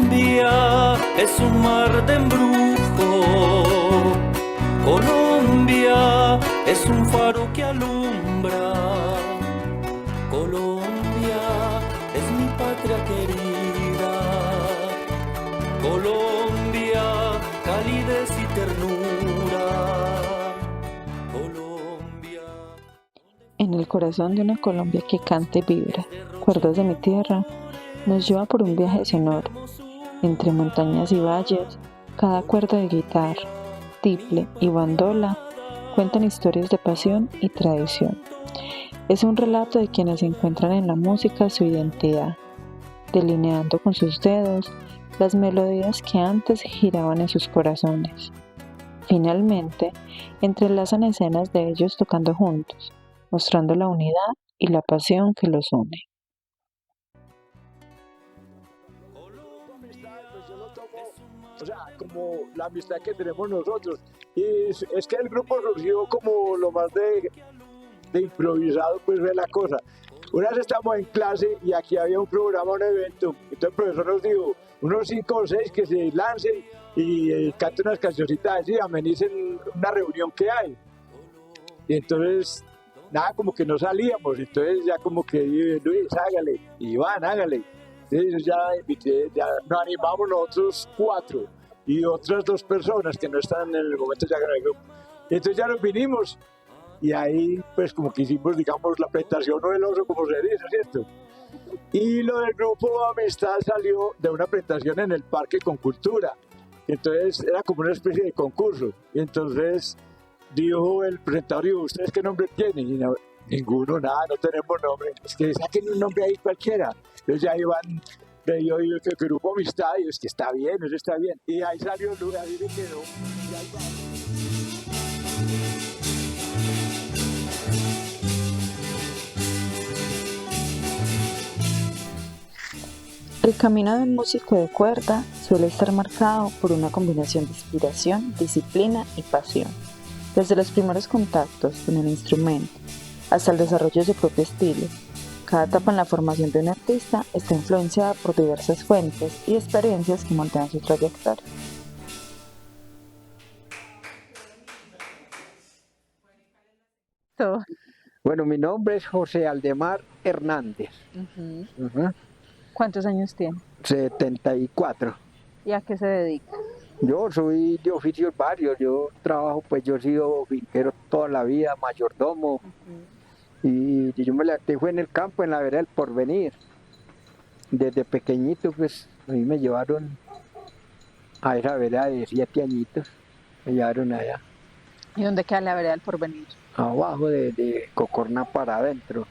Colombia es un mar de embrujo. Colombia es un faro que alumbra. Colombia es mi patria querida. Colombia, calidez y ternura. Colombia. En el corazón de una Colombia que canta y vibra, cuerdas de mi tierra, nos lleva por un viaje sonoro. Entre montañas y valles, cada cuerda de guitarra, tiple y bandola cuentan historias de pasión y tradición. Es un relato de quienes encuentran en la música su identidad, delineando con sus dedos las melodías que antes giraban en sus corazones. Finalmente, entrelazan escenas de ellos tocando juntos, mostrando la unidad y la pasión que los une. O sea, como la amistad que tenemos nosotros. Y es que el grupo surgió como lo más de improvisado, pues fue la cosa. Una vez estamos en clase y aquí había un programa, un evento. Entonces el profesor nos dijo, unos 5 o 6 que se lancen y canten unas cancioncitas así, amenicen una reunión que hay. Y entonces, nada, como que no salíamos. Entonces ya como que, Luis, hágale, Iván, hágale. Entonces ya nos animamos nosotros 4 y otras 2 personas que no están en el momento ya en el grupo. Entonces ya nos vinimos y ahí pues como que hicimos, digamos, la presentación o el oso, como se dice, ¿cierto? Y lo del grupo Amistad salió de una presentación en el Parque con Cultura. Entonces era como una especie de concurso. Y entonces dijo el presentador, ¿ustedes qué nombre tienen? Y no, ninguno, nada, no tenemos nombre. Es que saquen un nombre ahí cualquiera. Entonces ya iban, yo digo que grupo Amistad, y es que está bien, eso está bien. Y ahí salió el lugar y se quedó. Y ahí va. El camino de un músico de cuerda suele estar marcado por una combinación de inspiración, disciplina y pasión. Desde los primeros contactos con el instrumento hasta el desarrollo de su propio estilo, cada etapa en la formación de un artista está influenciada por diversas fuentes y experiencias que moldean su trayectoria. Bueno, mi nombre es José Aldemar Hernández. ¿Cuántos años tiene? 74. ¿Y a qué se dedica? Yo soy de oficios varios, yo trabajo, pues yo he sido finquero toda la vida, mayordomo, y yo me levanté, fue en el campo, en la vereda del Porvenir. Desde pequeñito, pues a mí me llevaron a esa vereda de 7 añitos, me llevaron allá, ¿Y dónde queda la vereda del Porvenir? abajo de Cocorná para adentro.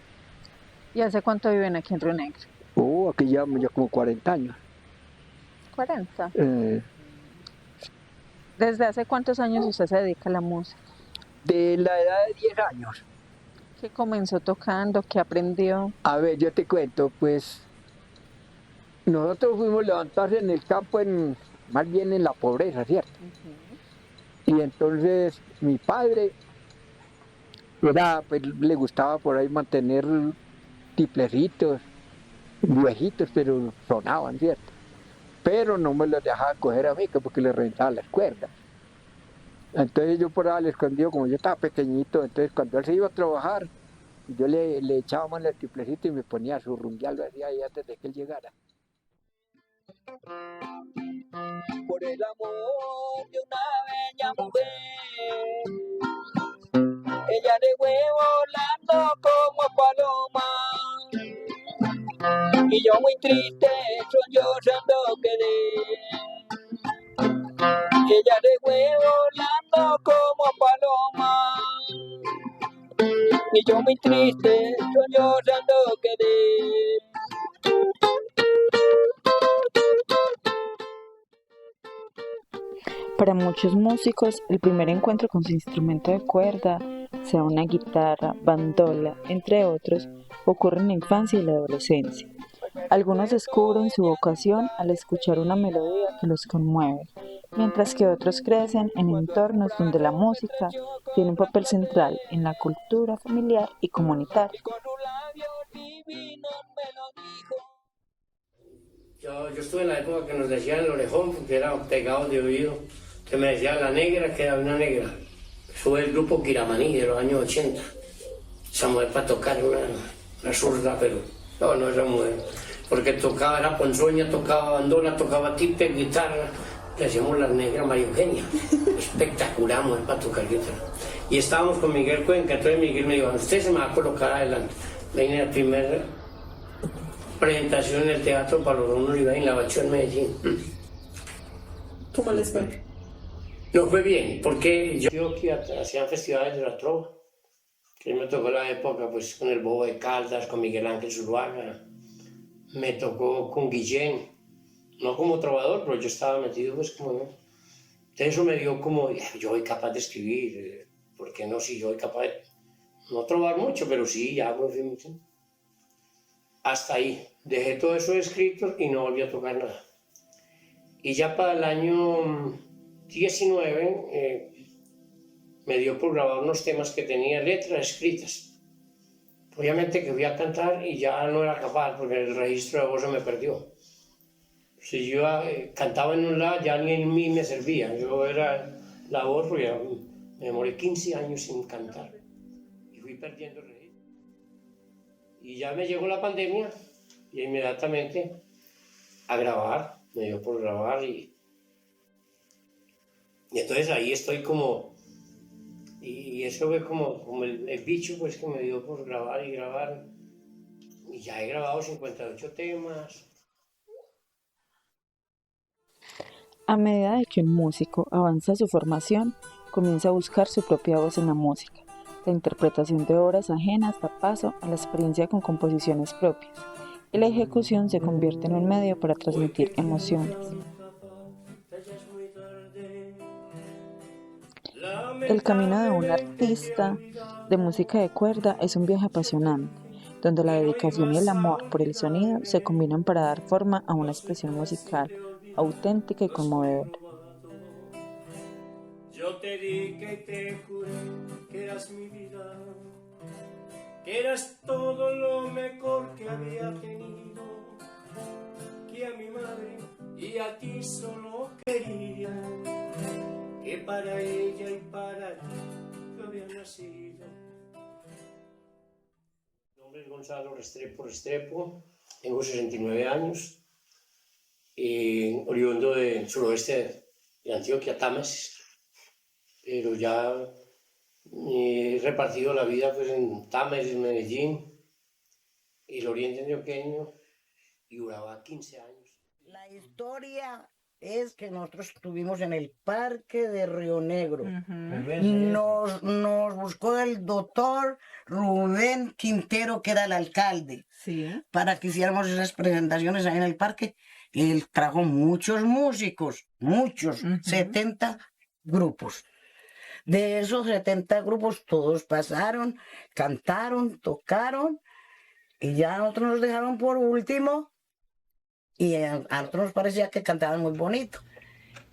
¿Y hace cuánto viven aquí en Río Negro? Aquí llevamos ya como 40 años. 40. ¿Desde hace cuántos años usted se dedica a la música? De la edad de 10 años. ¿Qué comenzó tocando? ¿Qué aprendió? A ver, yo te cuento, pues nosotros fuimos levantados en el campo, más bien en la pobreza, ¿cierto? Y entonces mi padre pues, le gustaba por ahí mantener tiplecitos, viejitos, pero sonaban, ¿cierto? Pero no me los dejaba coger a mí, porque le rentaba las cuerdas. Entonces yo por ahí al escondido, como yo estaba pequeñito, entonces cuando él se iba a trabajar, yo le echaba más el tiplecito y me ponía a zurrunguearlo así ahí antes de que él llegara. Por el amor de una bella mujer, ella de huevo volando como paloma, y yo muy triste, sollozando quedé. Ella de huevo volando como paloma, y yo muy triste, sollozando quedé. Para muchos músicos, el primer encuentro con su instrumento de cuerda, sea una guitarra, bandola, entre otros, ocurre en la infancia y la adolescencia. Algunos descubren su vocación al escuchar una melodía que los conmueve, mientras que otros crecen en entornos donde la música tiene un papel central en la cultura familiar y comunitaria. Yo estuve en la época que nos decían el orejón, porque era pegado de oído, que me decían la negra, que era una negra. Fue el grupo Quiramaní de los años 80. Esa mujer para tocar una zurda, pero no esa mujer. Porque tocaba, era ponzoña, tocaba bandola, tocaba tipe, guitarra. Le decíamos la negra María Eugenia. Espectacular mujer para tocar guitarra. Y estábamos con Miguel Cuenca, entonces Miguel me dijo, usted se me va a colocar adelante. Vine a la primera presentación en el Teatro Palorón Uribe en la Bachó en Medellín. ¿Cómo les fue? No fue bien, porque yo que hacían festivales de la trova, que me tocó la época pues con el Bobo de Caldas, con Miguel Ángel Zuluaga, me tocó con Guillén, no como trovador, pero yo estaba metido pues como... Eso me dio como, yo soy capaz de escribir, ¿por qué no? Si yo soy capaz de no trobar mucho, pero sí, ya pues, mucho. Hasta ahí, dejé todo eso escrito y no volví a tocar nada. Y ya para el año 19 me dio por grabar unos temas que tenía letras escritas. Obviamente que fui a cantar y ya no era capaz porque el registro de voz se me perdió. Si yo cantaba en un lado, ya ni en mí me servía. Yo era la voz porque me demoré 15 años sin cantar y fui perdiendo el registro. Y ya me llegó la pandemia y inmediatamente a grabar, me dio por grabar y entonces ahí estoy como, y eso fue como el bicho pues que me dio por grabar y grabar, y ya he grabado 58 temas. A medida de que un músico avanza su formación, comienza a buscar su propia voz en la música. La interpretación de obras ajenas da paso a la experiencia con composiciones propias, y la ejecución se convierte en un medio para transmitir emociones. El camino de un artista de música de cuerda es un viaje apasionante, donde la dedicación y el amor por el sonido se combinan para dar forma a una expresión musical auténtica y conmovedora. Yo te dije y te juré que eras mi vida, que eras todo lo mejor que había tenido, que a mi madre y a ti solo quería, que para ella y para ti yo había nacido. Mi nombre es Gonzalo Restrepo, tengo 69 años, oriundo del suroeste de Antioquia, Támesis, pero ya he repartido la vida pues, en Támesis, Medellín, y el oriente antioqueño, y Urabá 15 años. La historia es que nosotros estuvimos en el parque de Río Negro. Nos buscó el doctor Rubén Quintero, que era el alcalde, para que hiciéramos esas presentaciones ahí en el parque. Él trajo muchos músicos, 70 grupos. De esos 70 grupos todos pasaron, cantaron, tocaron, y ya a nosotros nos dejaron por último, y a nosotros nos parecía que cantaban muy bonito.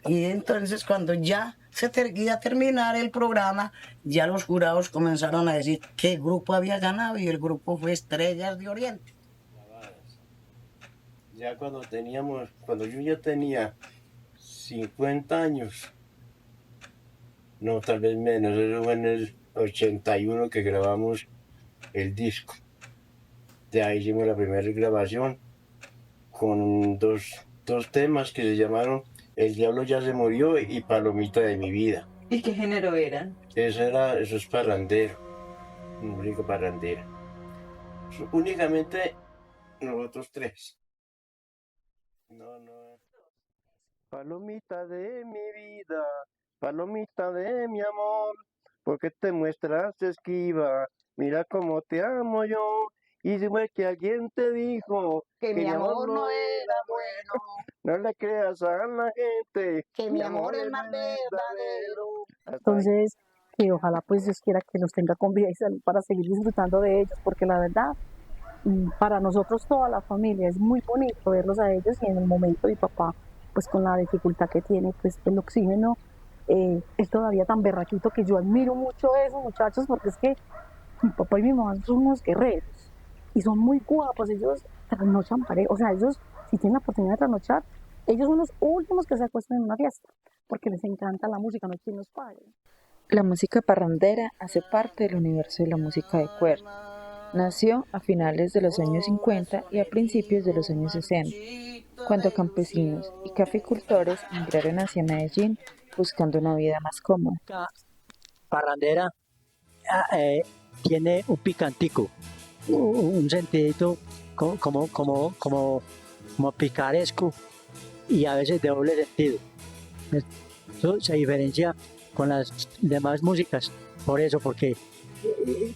Y entonces cuando ya se iba a terminar el programa, ya los jurados comenzaron a decir qué grupo había ganado, y el grupo fue Estrellas de Oriente. Ya cuando yo ya tenía 50 años, no, tal vez menos, eso fue en el 81 que grabamos el disco. De ahí hicimos la primera grabación con dos temas que se llamaron El Diablo Ya Se Murió y Palomita de Mi Vida. ¿Y qué género eran? Eso es parrandero, música parrandera. Únicamente nosotros tres. No. Palomita de mi vida, palomita de mi amor, porque te muestras esquiva, mira cómo te amo yo. Y si fue que alguien te dijo Que mi amor no era bueno, no le creas a la gente, que mi amor es más verdadero. Entonces, que ojalá pues Dios quiera que nos tenga con vida y salud para seguir disfrutando de ellos, porque la verdad, para nosotros toda la familia es muy bonito verlos a ellos, y en el momento mi papá, pues con la dificultad que tiene, pues el oxígeno es todavía tan berraquito, que yo admiro mucho a esos muchachos, porque es que mi papá y mi mamá son unos guerreros y son muy guapos. Ellos trasnochan pareja, o sea, ellos si tienen la oportunidad de trasnochar, ellos son los últimos que se acuestan en una fiesta, porque les encanta la música, no hay quien los pague. La música parrandera hace parte del universo de la música de cuerda. Nació a finales de los años 50 y a principios de los años 60, cuando campesinos y caficultores migraron hacia Medellín buscando una vida más cómoda. La parrandera tiene un picantico, un sentidito como picaresco y a veces de doble sentido. Eso se diferencia con las demás músicas, porque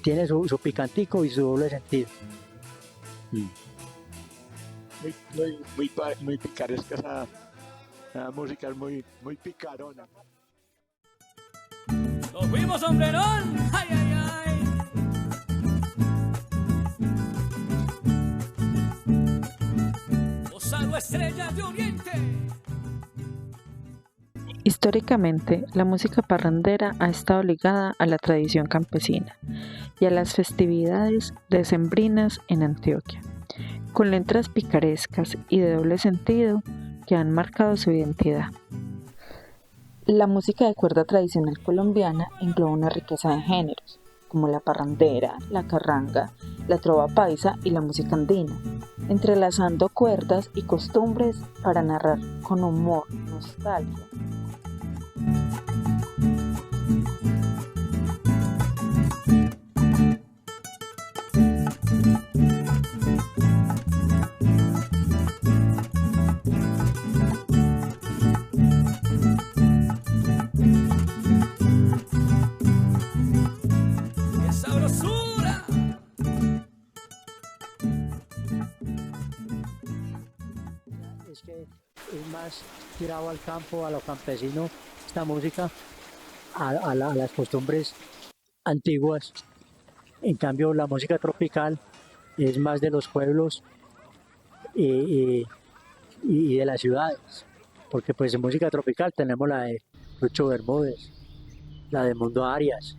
tiene su picantico y su doble sentido. Muy picaresca esa música, es muy picarona. ¡Nos fuimos, sombrerón! ¡Ay, ay, ay! Osado Estrella de Oriente. Históricamente, la música parrandera ha estado ligada a la tradición campesina y a las festividades decembrinas en Antioquia, con letras picarescas y de doble sentido que han marcado su identidad. La música de cuerda tradicional colombiana engloba una riqueza de géneros, como la parrandera, la carranga, la trova paisa y la música andina, entrelazando cuerdas y costumbres para narrar con humor, nostalgia. ¡Qué sabrosura! Es que es más tirado al campo, a lo campesino, esta música, a las costumbres antiguas. En cambio, la música tropical es más de los pueblos y de las ciudades, porque pues en música tropical tenemos la de Lucho Bermúdez, la de Mundo Arias,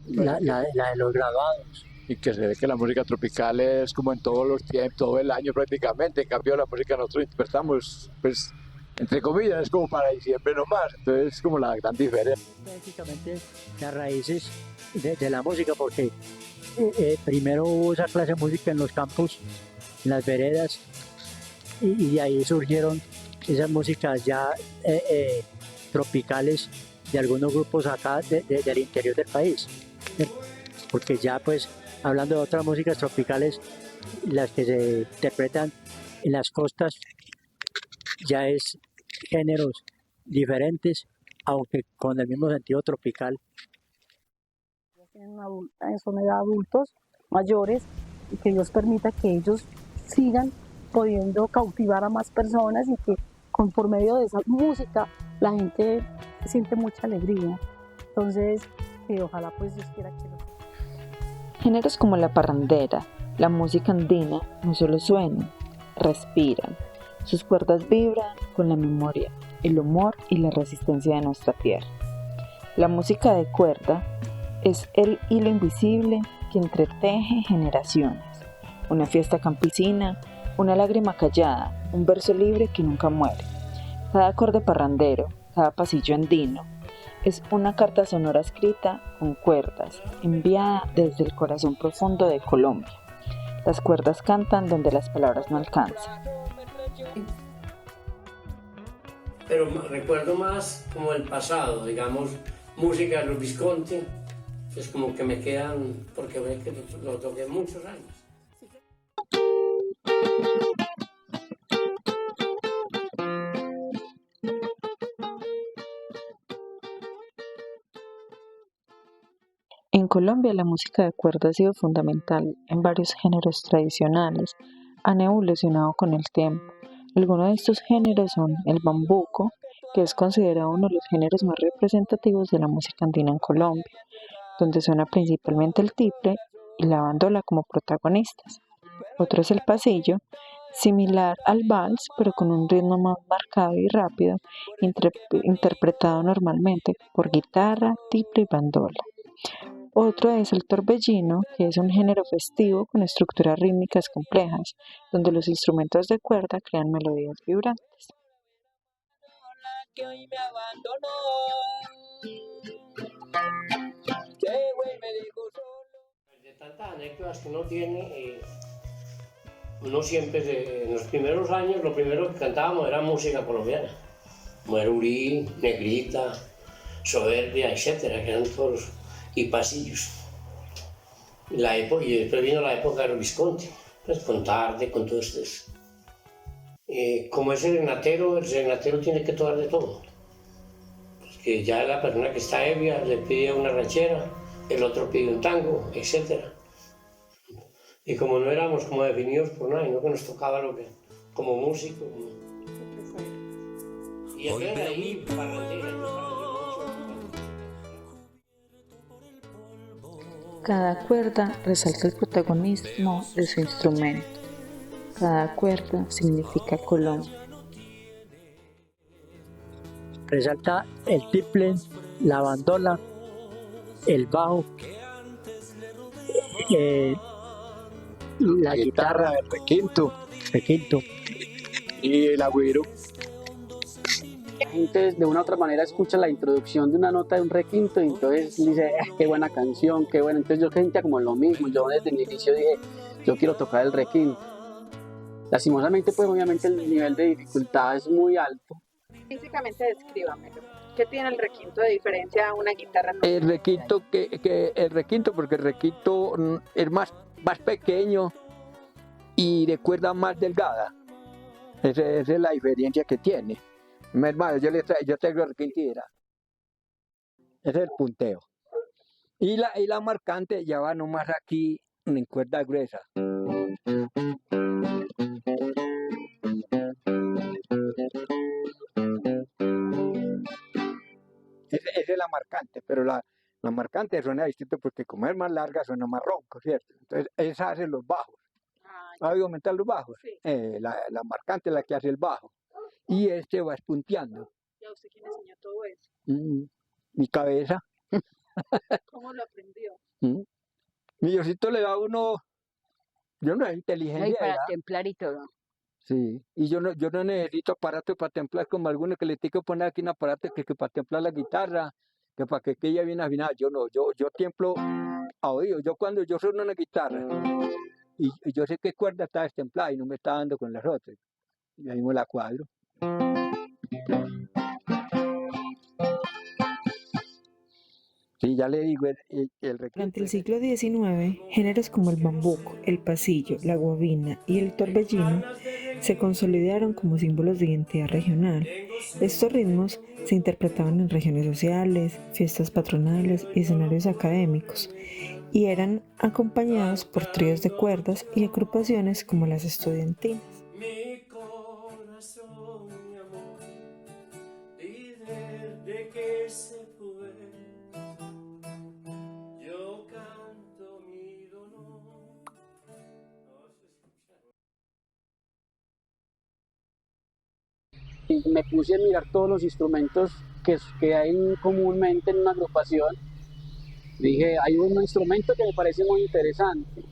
la de los graduados. Y que se ve que la música tropical es como en todos los tiempos, todo el año prácticamente. En cambio, la música nosotros interpretamos, pues, entre comillas, es como para diciembre nomás. Entonces es como la gran diferencia. Prácticamente las raíces de la música, porque primero hubo esa clase de música en los campos, en las veredas, y de ahí surgieron esas músicas ya tropicales de algunos grupos acá del interior del país. Porque ya pues hablando de otras músicas tropicales, las que se interpretan en las costas, ya es géneros diferentes, aunque con el mismo sentido tropical. Son adultos mayores y que Dios permita que ellos sigan pudiendo cautivar a más personas y que por medio de esa música la gente siente mucha alegría. Entonces, ojalá pues Dios quiera que lo... Géneros como la parrandera, la música andina no solo suenan, respiran. Sus cuerdas vibran con la memoria, el humor y la resistencia de nuestra tierra. La música de cuerda es el hilo invisible que entreteje generaciones. Una fiesta campesina, una lágrima callada, un verso libre que nunca muere. Cada acorde parrandero, cada pasillo andino, es una carta sonora escrita con cuerdas, enviada desde el corazón profundo de Colombia. Las cuerdas cantan donde las palabras no alcanzan. Pero recuerdo más como el pasado, digamos, música de los Visconti, es como que me quedan, porque lo toqué muchos años. En Colombia, la música de cuerda ha sido fundamental en varios géneros tradicionales. Han evolucionado con el tiempo. Algunos de estos géneros son el bambuco, que es considerado uno de los géneros más representativos de la música andina en Colombia, donde suena principalmente el tiple y la bandola como protagonistas. Otro es el pasillo, similar al vals, pero con un ritmo más marcado y rápido, interpretado normalmente por guitarra, tiple y bandola. Otro es el torbellino, que es un género festivo con estructuras rítmicas complejas, donde los instrumentos de cuerda crean melodías vibrantes. De tantas anécdotas que uno tiene, uno siempre, en los primeros años, lo primero que cantábamos era música colombiana. Muerurí, Negrita, Soberbia, etcétera, que eran todos, y Pasillos. Y después vino la época de los Visconti, pues con Tarde, con todo esto. Como es el serenatero tiene que tocar de todo. Pues que ya la persona que está ebria le pide una ranchera, el otro pide un tango, etcétera. Y como no éramos como definidos por nada, no que nos tocaba lo que, como músico. Y entonces ahí, Cada cuerda resalta el protagonismo de su instrumento. Cada cuerda significa Colombia. Resalta el tiple, la bandola, el bajo, la guitarra, el requinto y el agüero. La gente de una u otra manera escucha la introducción de una nota de un requinto y entonces dice, qué buena canción, qué buena. Entonces yo sentía como lo mismo, yo desde el inicio dije, yo quiero tocar el requinto. Lastimosamente, pues obviamente el nivel de dificultad es muy alto. Físicamente descríbamelo. ¿Qué tiene el requinto de diferencia a una guitarra? El requinto, porque el requinto es más pequeño y de cuerda más delgada. Esa es la diferencia que tiene. Mi hermano, yo traigo el requintera. Ese es el punteo. Y la marcante ya va nomás aquí en cuerda gruesa. Esa es la marcante, pero la marcante suena distinto porque como es más larga suena más ronco, ¿cierto? Entonces esa hace los bajos. ¿Ha oído aumentar los bajos? Sí. La marcante es la que hace el bajo. Y este va espunteando. ¿Y a usted quién enseñó todo eso? Mi cabeza. ¿Cómo lo aprendió? Mi Diosito le da a uno, yo no es inteligencia. Y para templar y todo. Sí, y yo no necesito aparato para templar como algunos que le tienen que poner aquí un aparato que para templar la guitarra, que para que quede bien afinada. Yo no, yo templo a oído. Yo cuando yo sueno una guitarra y yo sé qué cuerda está destemplada y no me está dando con las otras, y ahí me la cuadro. Sí, ya le digo, Durante el siglo XIX, géneros como el bambuco, el pasillo, la guabina y el torbellino se consolidaron como símbolos de identidad regional. Estos ritmos se interpretaban en regiones sociales, fiestas patronales y escenarios académicos, y eran acompañados por tríos de cuerdas y agrupaciones como las estudiantinas. Mi corazón, mi amor, y desde que se fue, yo canto mi dolor. Y me puse a mirar todos los instrumentos que hay comúnmente en una agrupación. Dije, hay un instrumento que me parece muy interesante,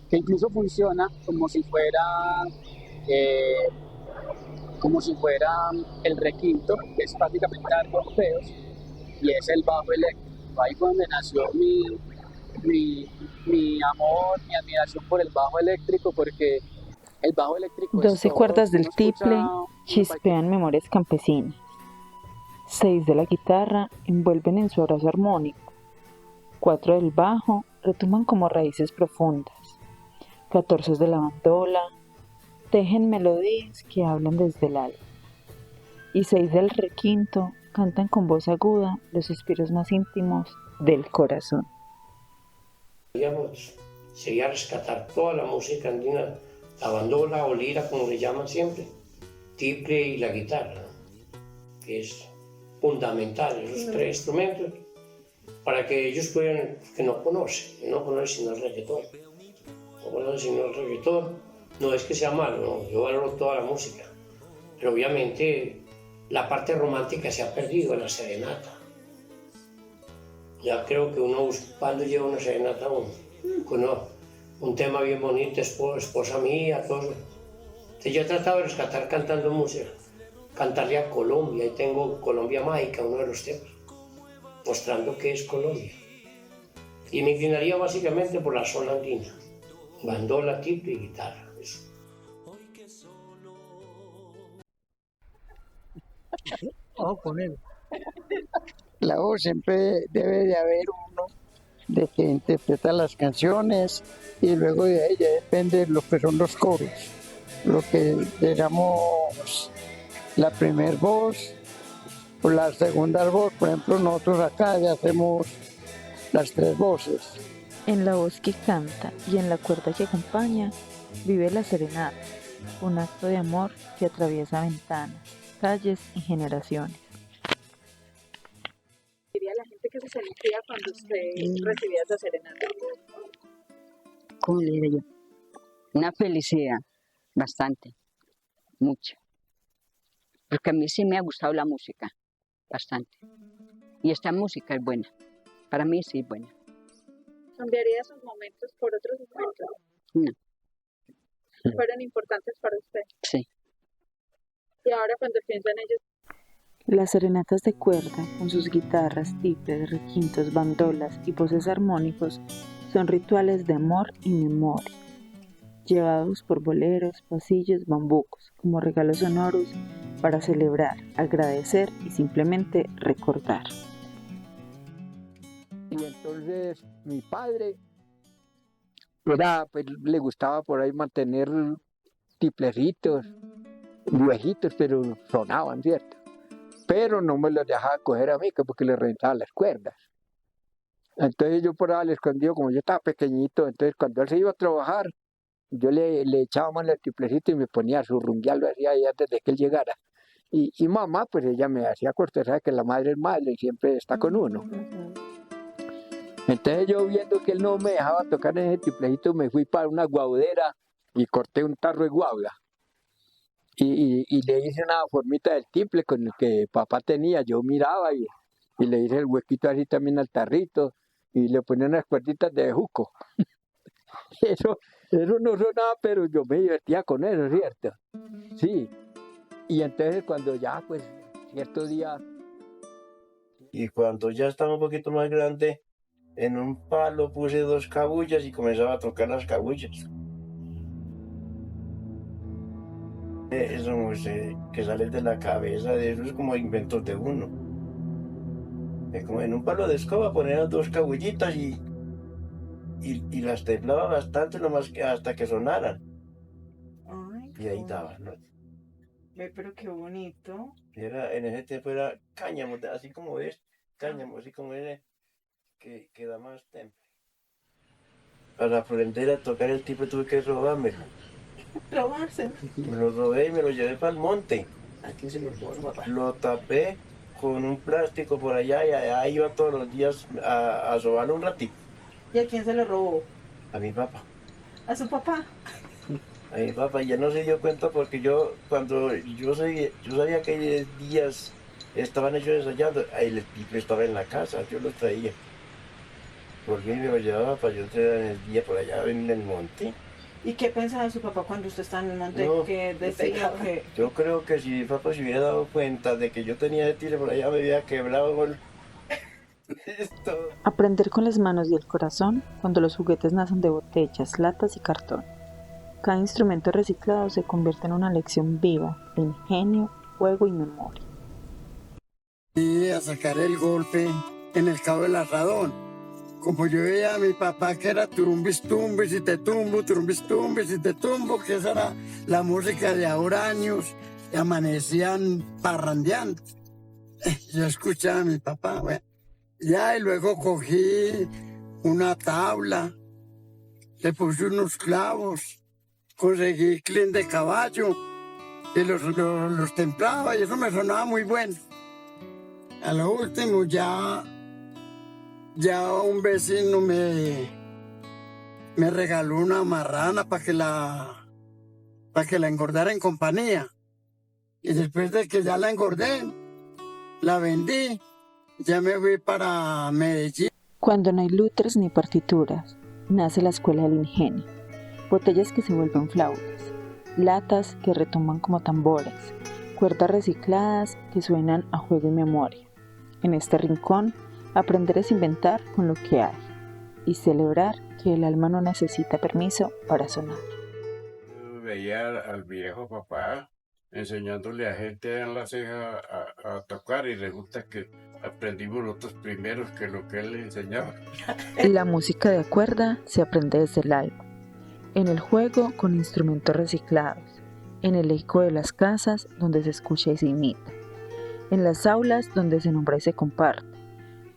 que incluso funciona como si fuera el requinto, que es prácticamente dar golpeos, y es el bajo eléctrico. Ahí fue donde nació mi amor, mi admiración por el bajo eléctrico, porque el bajo eléctrico 12 cuerdas del tiple chispean memorias campesinas. 6 de la guitarra envuelven en su abrazo armónico. 4 del bajo retumban como raíces profundas. 14 de la bandola tejen melodías que hablan desde el alma. Y 6 del requinto cantan con voz aguda los suspiros más íntimos del corazón. Sería rescatar toda la música andina, la bandola o lira, como le llaman siempre, tiple y la guitarra, que es fundamental, esos tres instrumentos, para que ellos puedan, que no conocen sino el reggaetón. No conocen sino el reggaetón, no es que sea malo, no, yo valoro toda la música, pero obviamente la parte romántica se ha perdido en la serenata. Ya creo que uno cuando lleva una serenata, un tema bien bonito, esposa mía, todo. Entonces yo he tratado de rescatar cantando música, cantarle a Colombia, y tengo Colombia Mágica, uno de los temas, mostrando qué es Colombia. Y me inclinaría básicamente por la zona andina, bandola, tiple y guitarra. Eso. Ojo con él. La voz siempre debe de haber uno de que interpreta las canciones y luego de ahí ya depende lo que son los coros. Lo que digamos la primer voz o la segunda voz, por ejemplo nosotros acá ya hacemos las 3 voces. En la voz que canta y en la cuerda que acompaña vive la serenata, un acto de amor que atraviesa ventanas, calles y generaciones. Diría la gente que se sentía cuando usted recibía esa serenata. ¿Cómo le digo yo? Una felicidad, bastante, mucho. Porque a mí sí me ha gustado la música, bastante. Y esta música es buena, para mí sí es buena. ¿Cambiaría esos momentos por otros momentos? No. ¿Fueron importantes para usted? Sí. Y ahora cuando piensa en ellos. Las serenatas de cuerda, con sus guitarras, tiples, requintos, bandolas y voces armónicos, son rituales de amor y memoria, llevados por boleros, pasillos, bambucos, como regalos sonoros para celebrar, agradecer y simplemente recordar. Y entonces mi padre pues, le gustaba por ahí mantener tiplecitos, viejitos, pero sonaban, ¿cierto? Pero no me los dejaba coger a mí, porque le reventaba las cuerdas. Entonces yo por ahí le escondido, como yo estaba pequeñito, entonces cuando él se iba a trabajar, yo le echaba más el tiplecito y me ponía a surrunguearlo así ahí antes de que él llegara. Y mamá, pues ella me hacía cortesía que la madre es madre y siempre está con uno. Entonces yo viendo que él no me dejaba tocar en ese tiplecito, me fui para una guaudera y corté un tarro de guauda. Y le hice una formita del tiple con el que papá tenía, yo miraba y le hice el huequito así también al tarrito y le ponía unas cuerditas de bejuco. Eso no sonaba, pero yo me divertía con eso, ¿cierto? Sí. Y entonces cuando ya, pues, cierto día... Y cuando ya estaba un poquito más grande, en un palo puse 2 cabullas y comenzaba a tocar las cabullas. Eso que sale de la cabeza, de eso es como inventos de uno. Como en un palo de escoba poner 2 cabullitas y las temblaba bastante nomás que hasta que sonaran. Ay, Y ahí daba, ¿no? ve, pero qué bonito. En ese tiempo era cáñamo, así como ves, cáñamo, así como es que da más temple. Para aprender a tocar el tiple tuve que robármelo. Robárselo. Me lo robé y me lo llevé para el monte. ¿A quién se lo robó, papá? Lo tapé con un plástico por allá y allá iba todos los días a sobarlo un ratito. ¿Y a quién se lo robó? A mi papá. ¿A su papá? A mi papá ya no se dio cuenta porque cuando yo sabía que días estaban ellos ensayando, el tiple estaba en la casa, yo lo traía. Porque me lo llevaba para yo entrenar en el día por allá en el monte. ¿Y qué pensaba su papá cuando usted estaba en el monte? No, que decía que... Yo creo que si mi papá se hubiera dado cuenta de que yo tenía ese tiro por allá, me había quebrado esto. Aprender con las manos y el corazón cuando los juguetes nacen de botellas, latas y cartón. Cada instrumento reciclado se convierte en una lección viva de ingenio, juego y memoria. Y a sacar el golpe en el cabo del asadón. Como yo veía a mi papá que era turumbis tumbis y te tumbo, turumbis tumbis y te tumbo, que esa era la música de ahora años, y amanecían parrandeando. Yo escuchaba a mi papá, bueno. Ya, y luego cogí una tabla, le puse unos clavos, conseguí clean de caballo y los templaba y eso me sonaba muy bueno. A lo último ya un vecino me regaló una marrana para que la engordara en compañía. Y después de que ya la engordé, la vendí, ya me fui para Medellín. Cuando no hay lutres ni partituras, nace la escuela del ingenio. Botellas que se vuelven flautas, latas que retumban como tambores, cuerdas recicladas que suenan a juego y memoria. En este rincón, aprender es inventar con lo que hay y celebrar que el alma no necesita permiso para sonar. Veía al viejo papá enseñándole a gente en la ceja a tocar y resulta que aprendimos nosotros primeros que lo que él le enseñaba. La música de cuerda se aprende desde el alma, en el juego con instrumentos reciclados, en el eco de las casas donde se escucha y se imita, en las aulas donde se nombra y se comparte,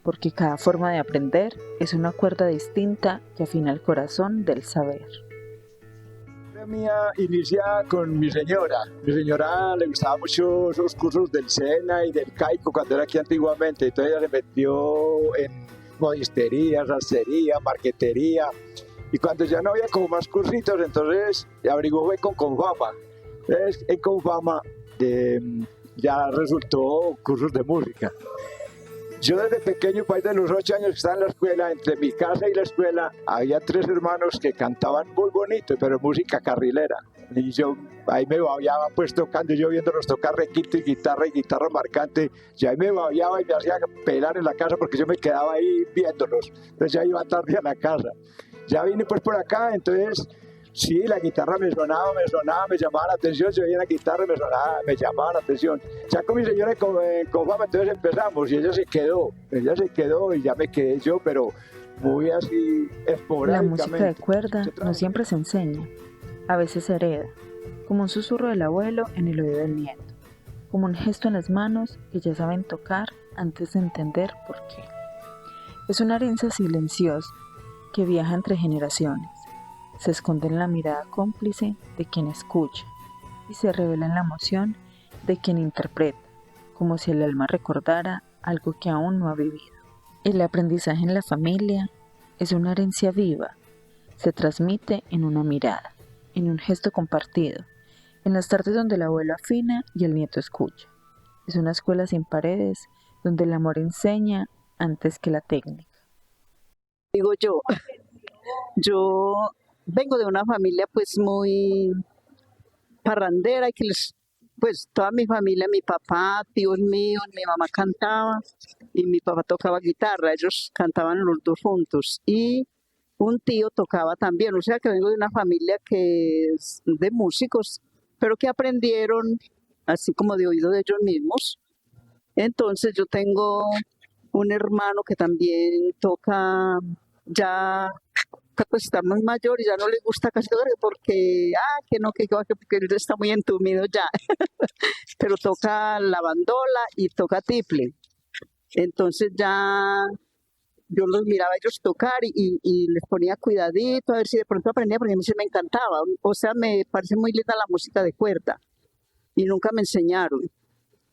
porque cada forma de aprender es una cuerda distinta que afina el corazón del saber. La mía inicia con mi señora. Mi señora le gustaban mucho esos cursos del SENA y del CAICO cuando era aquí antiguamente. Entonces ella se metió en modistería, sastrería, marquetería. Y cuando ya no había como más cursitos, entonces averiguó fue con Confama. Entonces en Confama ya resultó cursos de música. Yo desde pequeño, pues de los 8 años que estaba en la escuela, entre mi casa y la escuela, había 3 hermanos que cantaban muy bonito, pero música carrilera. Y yo ahí me babiaba pues tocando, yo viéndolos tocar requinto y guitarra marcante, y ahí me babiaba y me hacía pelar en la casa porque yo me quedaba ahí viéndolos. Entonces ya iba tarde a la casa. Ya vine pues por acá, entonces sí, la guitarra me sonaba, me llamaba la atención, se oía la guitarra, me llamaba la atención. Ya con mi señora en Confama, entonces empezamos y ella se quedó y ya me quedé yo, pero muy así esporádicamente. La música de cuerda no siempre se enseña, a veces se hereda, como un susurro del abuelo en el oído del nieto, como un gesto en las manos que ya saben tocar antes de entender por qué. Es una herencia silenciosa que viaja entre generaciones. Se esconde en la mirada cómplice de quien escucha y se revela en la emoción de quien interpreta, como si el alma recordara algo que aún no ha vivido. El aprendizaje en la familia es una herencia viva, se transmite en una mirada, en un gesto compartido, en las tardes donde el abuelo afina y el nieto escucha. Es una escuela sin paredes donde el amor enseña antes que la técnica. Digo yo vengo de una familia pues muy parrandera y que pues toda mi familia, mi papá, tíos míos, mi mamá cantaba y mi papá tocaba guitarra, ellos cantaban los dos juntos y un tío tocaba también, o sea que vengo de una familia que es de músicos, pero que aprendieron así como de oído de ellos mismos. Entonces yo tengo un hermano que también toca ya, pues está muy mayor y ya no le gusta casi tocar porque, porque él está muy entumido ya, pero toca la bandola y toca tiple. Entonces ya yo los miraba a ellos tocar y les ponía cuidadito a ver si de pronto aprendía, porque a mí se me encantaba, o sea, me parece muy linda la música de cuerda y nunca me enseñaron.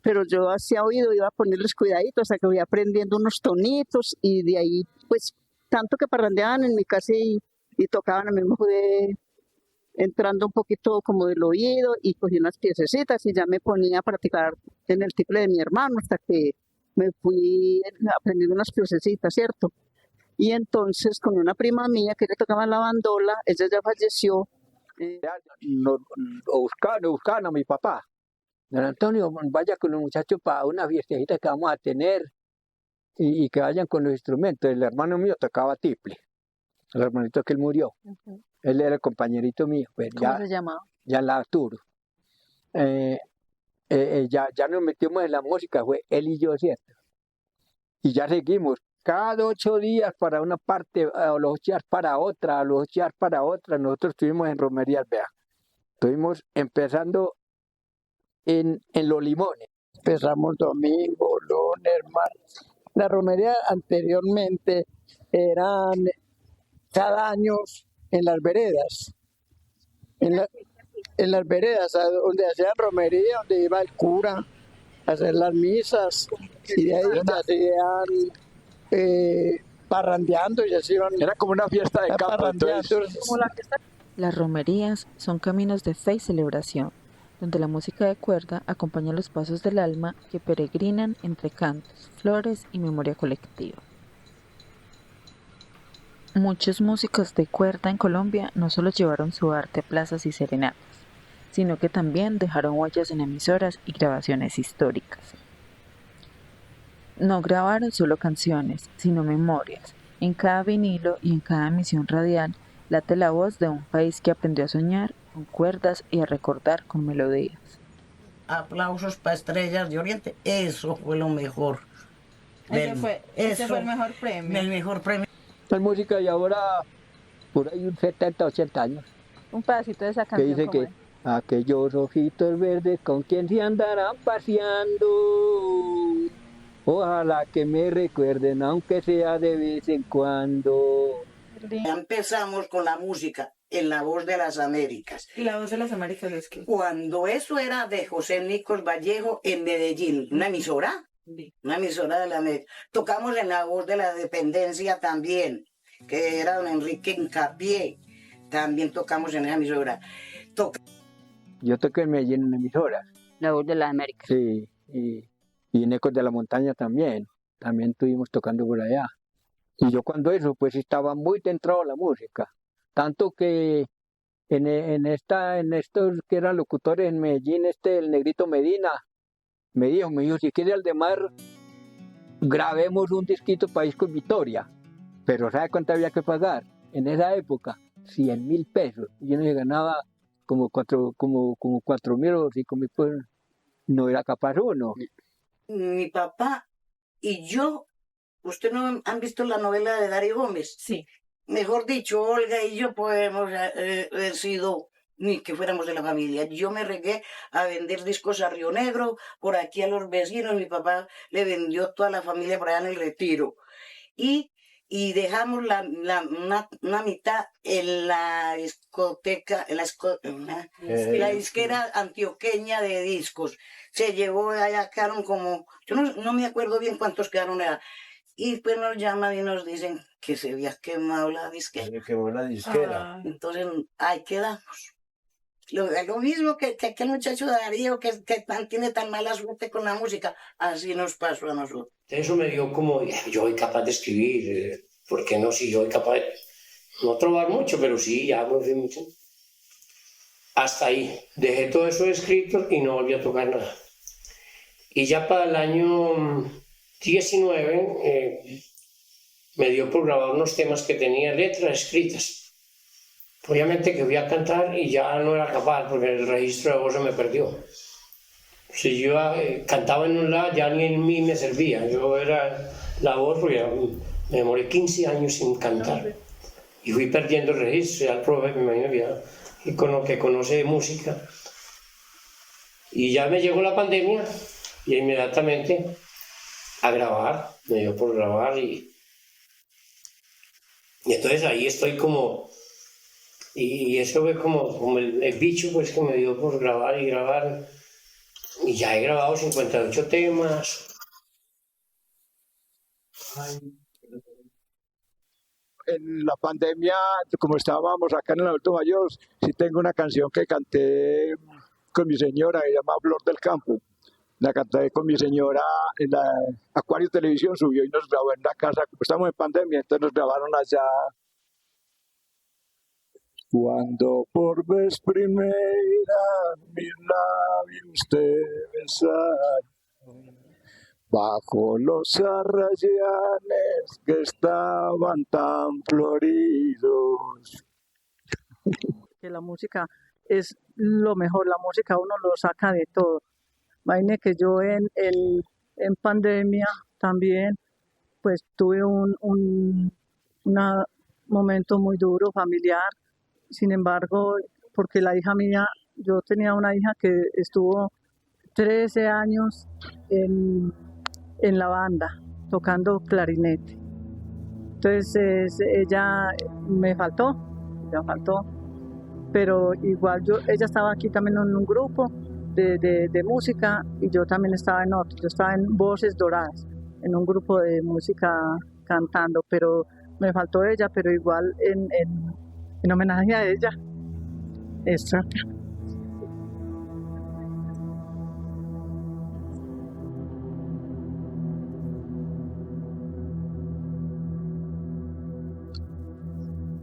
Pero yo hacía oído, iba a ponerles cuidadito hasta que voy aprendiendo unos tonitos y de ahí, pues, tanto que parrandeaban en mi casa y tocaban, a mí me fui entrando un poquito como del oído y cogí unas piececitas y ya me ponía a practicar en el tiple de mi hermano hasta que me fui aprendiendo unas piececitas, ¿cierto? Y entonces con una prima mía que le tocaba la bandola, ella ya falleció. Buscaban a mi papá. Don Antonio, vaya con los muchachos para una fiestecita que vamos a tener y que vayan con los instrumentos. El hermano mío tocaba tiple, el hermanito que él murió. Él era el compañerito mío. Pues ¿Cómo se llamaba? Ya la Arturo. Ya nos metimos en la música, fue él y yo, ¿cierto? Y ya seguimos. Cada 8 días para una parte, a los 8 días para otra, a los 8 días para otra. Nosotros estuvimos en Romería Alvear. Estuvimos empezando en Los Limones. Empezamos domingo, lunes, martes. La romería anteriormente eran cada año en las veredas. En las veredas, donde hacían romería, donde iba el cura a hacer las misas. Y de ahí ya hacían parrandeando. Y así iban, era como una fiesta de campo. Las romerías son caminos de fe y celebración, donde la música de cuerda acompaña los pasos del alma que peregrinan entre cantos, flores y memoria colectiva. Muchos músicos de cuerda en Colombia no solo llevaron su arte a plazas y serenatas, sino que también dejaron huellas en emisoras y grabaciones históricas. No grabaron solo canciones, sino memorias. En cada vinilo y en cada emisión radial late la voz de un país que aprendió a soñar con cuerdas y a recordar con melodías. Aplausos para Estrellas de Oriente, eso fue lo mejor. Ese fue el mejor premio. El mejor premio. La música y ahora por ahí un 70, 80 años. Un pedacito de esa Que canción. dice que aquellos ojitos verdes con quien se andarán paseando, ojalá que me recuerden aunque sea de vez en cuando. Ya empezamos con la música en La Voz de las Américas. ¿Y La Voz de las Américas es qué? Cuando eso era de José Nicos Vallejo en Medellín, una emisora. Una emisora de la América. Tocamos en La Voz de la Dependencia también, que era don Enrique Incapié. También tocamos en esa emisora. Yo toqué en Medellín en emisoras. La Voz de las Américas. Sí, y en Ecos de la Montaña también. También estuvimos tocando por allá. Y yo cuando eso, pues estaba muy centrado en la música. Tanto que en estos que eran locutores en Medellín, el Negrito Medina, me dijo, si quiere Aldemar, grabemos un disquito para Discos Victoria. Pero ¿sabe cuánto había que pagar? En esa época, 100.000 pesos. Y yo no se ganaba como 4.000 o 5.000 pesos. No era capaz uno. Mi papá y yo, ¿usted no han visto la novela de Dari Gómez? Sí. Mejor dicho, Olga y yo podemos haber sido ni que fuéramos de la familia. Yo me regué a vender discos a Río Negro, por aquí a los vecinos. Mi papá le vendió toda la familia por allá en el Retiro. Y dejamos una mitad en la discoteca, la disquera antioqueña de discos. Se llevó allá, quedaron como, yo no me acuerdo bien cuántos quedaron allá. Y pues nos llaman y nos dicen que se había quemado la disquera. Se quemó la disquera. Entonces, ahí quedamos. Lo mismo que aquel muchacho Darío que tiene tan mala suerte con la música, así nos pasó a nosotros. Eso me dio como, yo soy capaz de escribir, ¿por qué no? Si yo soy capaz de, no trobar mucho, pero sí, ya me mucho. Hasta ahí, dejé todo eso escrito y no volví a tocar nada. Y ya para el año 19 me dio por grabar unos temas que tenía letras escritas. Obviamente que fui a cantar y ya no era capaz porque el registro de voz se me perdió. Si yo cantaba en un lado, ya ni en mí me servía. Yo era la voz, porque me demoré 15 años sin cantar. Y fui perdiendo el registro, ya el profe, me imagino que conoce de música. Y ya me llegó la pandemia y inmediatamente a grabar, me dio por grabar y entonces ahí estoy como, y eso fue como el bicho pues que me dio por grabar y grabar, y ya he grabado 58 temas. En la pandemia, como estábamos acá en el Adulto Mayor, sí tengo una canción que canté con mi señora, que se llama Flor del Campo. La canté con mi señora en la Acuario Televisión, subió y nos grabó en la casa, como estamos en pandemia, entonces nos grabaron allá. Cuando por vez primera mis labios te besaron, bajo los arrayanes que estaban tan floridos. Que la música es lo mejor, la música uno lo saca de todo. Imagine que yo en pandemia también pues tuve un momento muy duro familiar. Sin embargo, porque la hija mía, yo tenía una hija que estuvo 13 años en la banda tocando clarinete. Entonces ella me faltó, pero igual ella estaba aquí también en un grupo de música y yo también estaba en otro. Yo estaba en Voces Doradas, en un grupo de música cantando, pero me faltó ella, pero igual en homenaje a ella. Extra.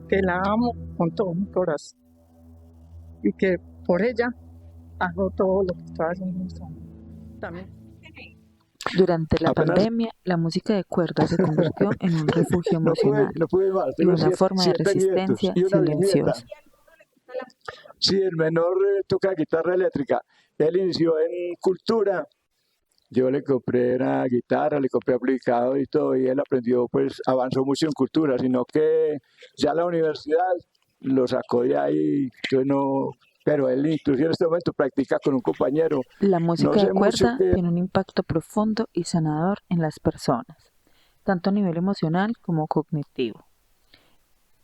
que la amo con todo mi corazón y que por ella hago todo lo que estoy haciendo en este momento. También. Durante la pandemia, la música de cuerdas se convirtió en un refugio emocional y una forma de resistencia silenciosa. Sí, el menor toca guitarra eléctrica. Él inició en cultura. Yo le compré una guitarra, le compré aplicado y todo, y él aprendió, pues avanzó mucho en cultura, sino que ya la universidad lo sacó de ahí, entonces no, pero él inclusive en este momento practica con un compañero. La música No sé de cuerda mucho tiene un impacto profundo y sanador en las personas, tanto a nivel emocional como cognitivo.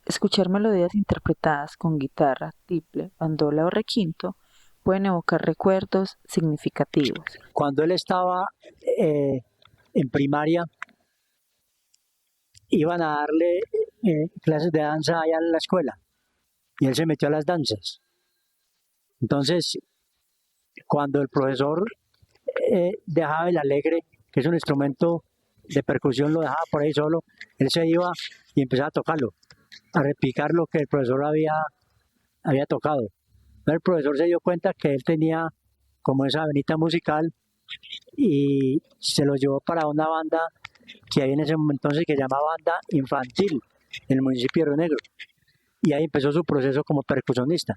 Escuchar melodías interpretadas con guitarra, tiple, bandola o requinto pueden evocar recuerdos significativos. Cuando él estaba en primaria, iban a darle clases de danza allá en la escuela y él se metió a las danzas. Entonces, cuando el profesor dejaba el alegre, que es un instrumento de percusión, lo dejaba por ahí solo, él se iba y empezaba a tocarlo, a repicar lo que el profesor había tocado. El profesor se dio cuenta que él tenía como esa venita musical y se lo llevó para una banda que hay en ese momento que se llama Banda Infantil en el municipio de Río Negro. Y ahí empezó su proceso como percusionista.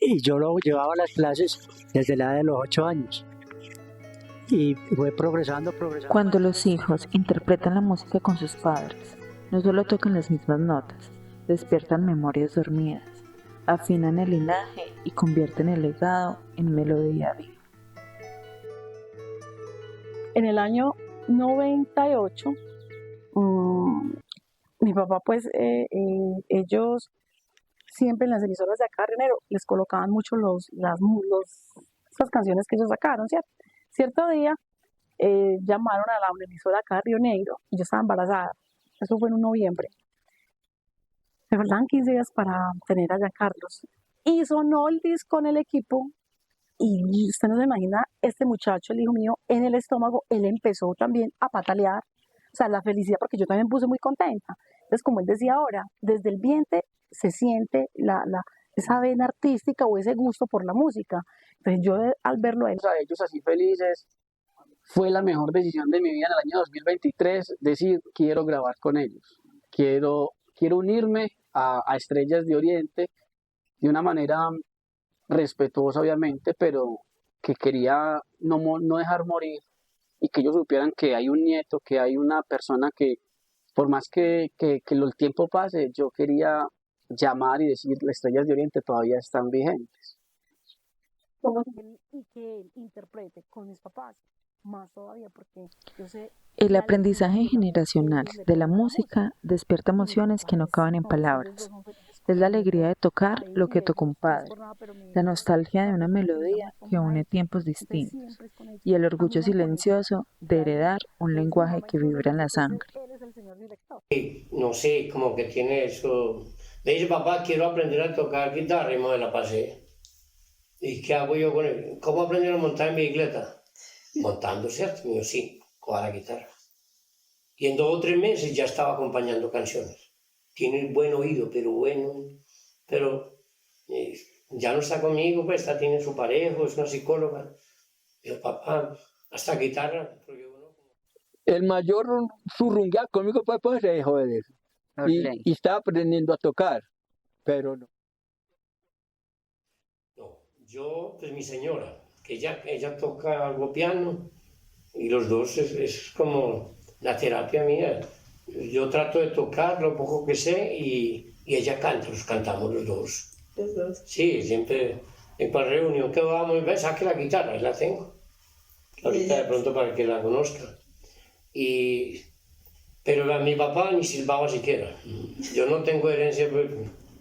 Y yo lo llevaba a las clases desde la edad de los 8 años. Y fue progresando. Cuando los hijos interpretan la música con sus padres, no solo tocan las mismas notas, despiertan memorias dormidas, afinan el linaje y convierten el legado en melodía viva. En el año 98, mi papá, pues, ellos siempre en las emisoras de acá de Río Negro les colocaban mucho esas canciones que ellos sacaron, ¿cierto? Cierto día llamaron a la emisora acá de Río Negro y yo estaba embarazada. Eso fue en un noviembre. Me faltaban 15 días para tener allá a Carlos. Y sonó el disco en el equipo y usted no se imagina, este muchacho, el hijo mío, en el estómago, él empezó también a patalear. O sea, la felicidad, porque yo también puse muy contenta. Entonces, como él decía ahora, desde el vientre se siente esa vena artística o ese gusto por la música. Entonces yo al verlo a ellos así felices, fue la mejor decisión de mi vida en el año 2023, decir, quiero grabar con ellos, quiero unirme a Estrellas de Oriente de una manera respetuosa, obviamente, pero que quería no dejar morir y que ellos supieran que hay un nieto, que hay una persona que, por más que el tiempo pase, yo quería llamar y decir, las Estrellas de Oriente todavía están vigentes. Y que él interprete con mis papás, más todavía, porque yo sé... El aprendizaje generacional de la música despierta emociones que no caben en palabras. Es la alegría de tocar lo que tocó un padre, la nostalgia de una melodía que une tiempos distintos y el orgullo silencioso de heredar un lenguaje que vibra en la sangre. No sé, como que tiene eso. Le dice, papá, quiero aprender a tocar guitarra y me la pasé. ¿Y qué hago yo con él? ¿Cómo aprender a montar en bicicleta? Montando, ¿cierto? Yo sí, con la guitarra. Y en 2 o 3 meses ya estaba acompañando canciones. Tiene buen oído, pero ya no está conmigo, pues tiene su pareja, es una psicóloga. Yo, papá, hasta guitarra. El mayor surrunguear conmigo pues se dejó de eso. Y estaba aprendiendo a tocar, pero no. Yo, pues mi señora, que ella toca algo piano y los dos es como la terapia mía. Yo trato de tocar lo poco que sé y ella canta, los cantamos los dos. ¿Los dos? Sí, siempre en cualquier reunión que vamos, saque la guitarra, la tengo. Ahorita de pronto para que la conozca. Pero a mi papá ni silbaba siquiera. Yo no tengo herencia, pues,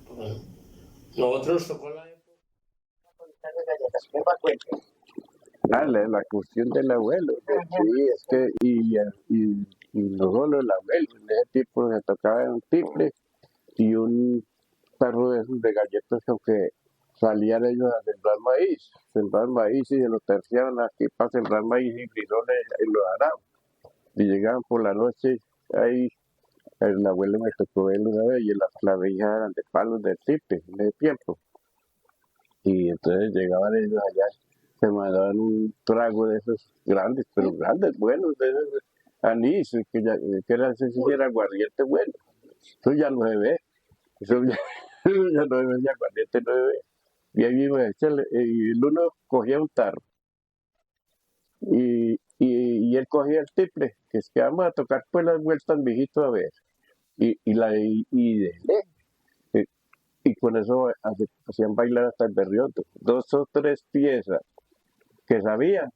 bueno, nosotros nos tocó la La cuestión del abuelo, sí, es que, y no solo el abuelo, ese tipo se tocaba en un tiple y un tarro de esos de galletas, aunque salían ellos a sembrar maíz y se lo terciaban aquí para sembrar maíz y frijoles en los araos. Y llegaban por la noche ahí El abuelo me tocó verlo una vez y las clavijas eran de palos de tipe en ese tiempo. Y entonces llegaban ellos allá, se mandaban un trago de esos grandes, pero grandes, buenos, de esos anís, que era, ese sí era aguardiente bueno. Eso ya no se ve, eso ya no se ve, ni aguardiente no se ve. Y ahí mismo, y el uno cogía un tarro, y él cogía el tiple, que es que vamos a tocar pues las vueltas viejitos a ver. Y con eso hacían bailar hasta el berrioto. 2 o 3 piezas que sabían,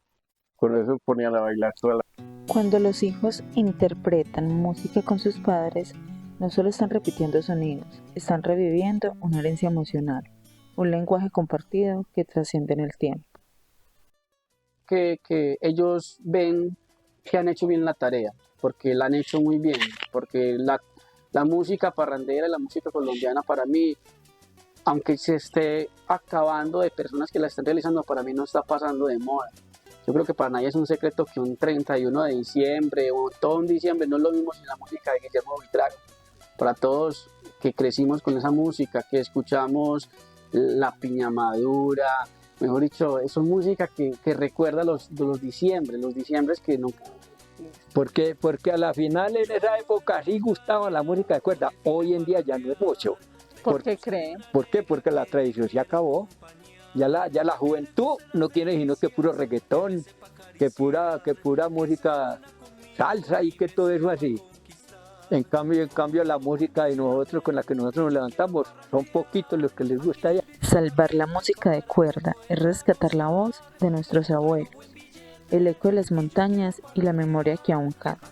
con eso ponían a bailar toda la... Cuando los hijos interpretan música con sus padres, no solo están repitiendo sonidos, están reviviendo una herencia emocional, un lenguaje compartido que trasciende en el tiempo. Que ellos ven que han hecho bien la tarea, porque la han hecho muy bien, porque la música parrandera y la música colombiana para mí, aunque se esté acabando de personas que la están realizando, para mí no está pasando de moda. Yo creo que para nadie es un secreto que un 31 de diciembre o todo un diciembre no es lo mismo sin la música de Guillermo Buitrago. Para todos que crecimos con esa música, que escuchamos La Piña Madura, mejor dicho, eso es música que recuerda los diciembres que nunca... Porque a la final en esa época sí gustaba la música de cuerda, hoy en día ya no es mucho. ¿Por qué creen? ¿Por qué? Porque la tradición se acabó. Ya la juventud no tiene sino que puro reggaetón, que pura música salsa y que todo eso así. En cambio la música de nosotros, con la que nosotros nos levantamos, son poquitos los que les gusta ya. Salvar la música de cuerda es rescatar la voz de nuestros abuelos, el eco de las montañas y la memoria que aún canta.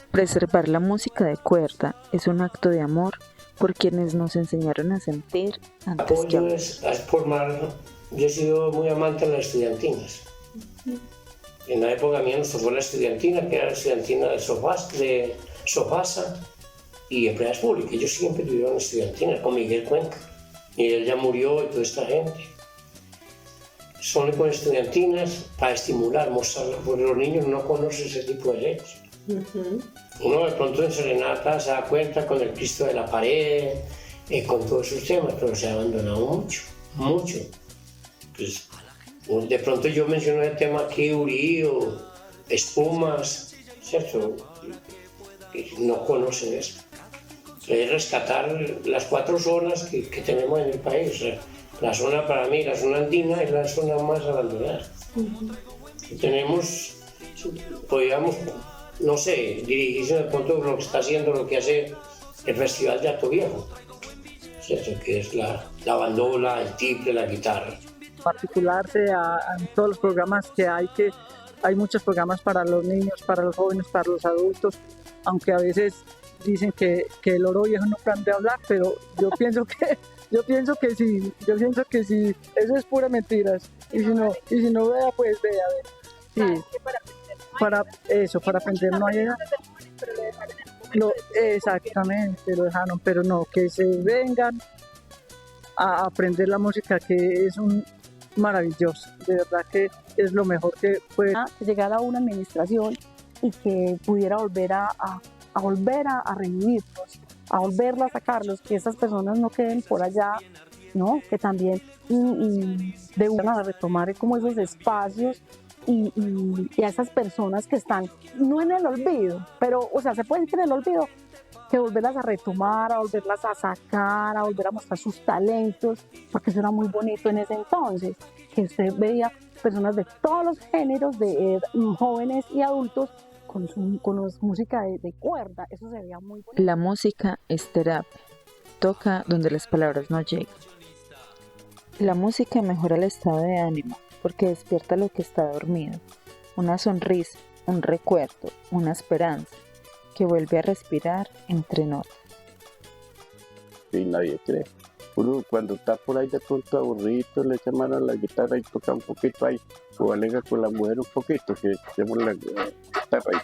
Preservar la música de cuerda es un acto de amor por quienes nos enseñaron a sentir antes que ahora. Yo he sido muy amante de las estudiantinas. En la época mía nos tocó la estudiantina, que era la estudiantina de Sofasa y Empleadas Públicas. Yo siempre tuve una estudiantina con Miguel Cuenca. Y él ya murió y toda esta gente. Son con estudiantinas para estimular, mostrar, porque los niños no conocen ese tipo de leyes. Uno de pronto en serenata se da cuenta con el Cristo de la pared, con todos esos temas, pero se ha abandonado mucho. Pues, de pronto yo menciono el tema aquí, Urío, espumas, ¿cierto? No conocen eso. Es rescatar las 4 zonas que tenemos en el país. O sea, la zona para mí, la zona andina es la zona más abandonada. Tenemos, podríamos, no sé, dirigirse de pronto lo que está haciendo, lo que hace el Festival de Hato Viejo, ¿cierto? Que es la bandola, el tiple, la guitarra. Particularse a todos los programas que hay muchos programas para los niños, para los jóvenes, para los adultos, aunque a veces dicen que el oro viejo no plan de hablar, pero yo pienso que sí, eso es pura mentiras. Y si no vea, pues vea. Sí. Para aprender no hay. Exactamente, lo dejaron, pero no, que se vengan a aprender la música, que es un maravilloso, de verdad que es lo mejor que puede. Que llegara una administración y que pudiera volver a revivirlos, a volverlos a sacarlos, que esas personas no queden por allá, ¿no? Que también de una a retomar como esos espacios y a esas personas que están no en el olvido, pero o sea, se pueden ir en el olvido, que volverlas a retomar, a volverlas a sacar, a volver a mostrar sus talentos, porque eso era muy bonito en ese entonces, que usted veía personas de todos los géneros, de jóvenes y adultos, con música de cuerda. Eso se veía muy bonito. La música es terapia, toca donde las palabras no llegan. La música mejora el estado de ánimo porque despierta lo que está dormido, una sonrisa, un recuerdo, una esperanza que vuelve a respirar entre notas. Y nadie cree. Uno cuando está por ahí de pronto aburrido, le echa mano a la guitarra y toca un poquito ahí, o alega con la mujer un poquito, que echemos la guitarra ahí.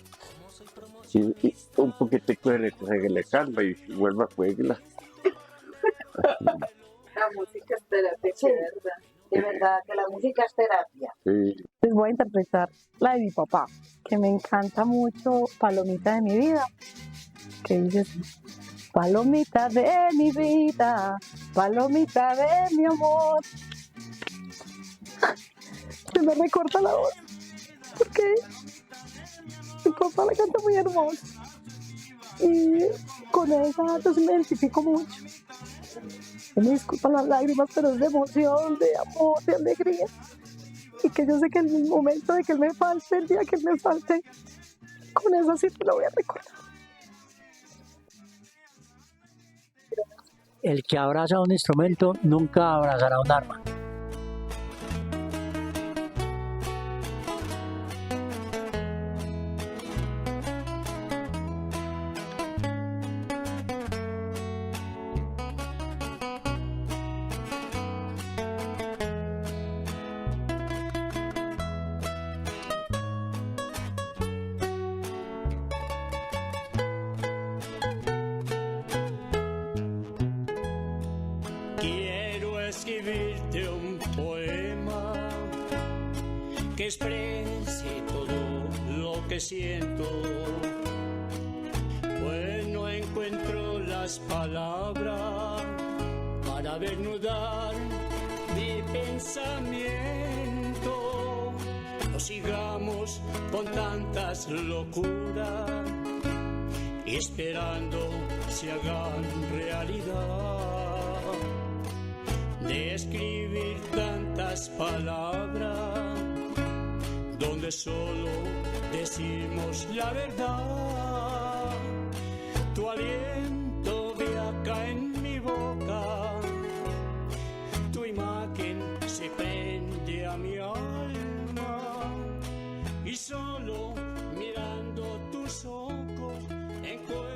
Y un poquitico se le calma y vuelve a jugarla. La música es terapia, sí. De verdad que la música es terapia. Sí. Les voy a interpretar la de mi papá, que me encanta mucho, Palomita de mi vida, que dice así: palomita de mi vida, palomita de mi amor. Se me recorta la voz, porque mi papá la canta muy hermosa. Y con esa yo sí me identifico mucho. Me disculpan las lágrimas, pero es de emoción, de amor, de alegría. Y que yo sé que en el momento de que él me falte, el día que él me falte, con eso sí te lo voy a recordar. El que abraza un instrumento nunca abrazará un arma. Escribirte un poema que exprese todo lo que siento, pues no encuentro las palabras para desnudar mi pensamiento. No sigamos con tantas locuras y esperando se hagan realidad. De escribir tantas palabras donde solo decimos la verdad. Tu aliento viaja en mi boca, tu imagen se prende a mi alma y solo mirando tus ojos encuentro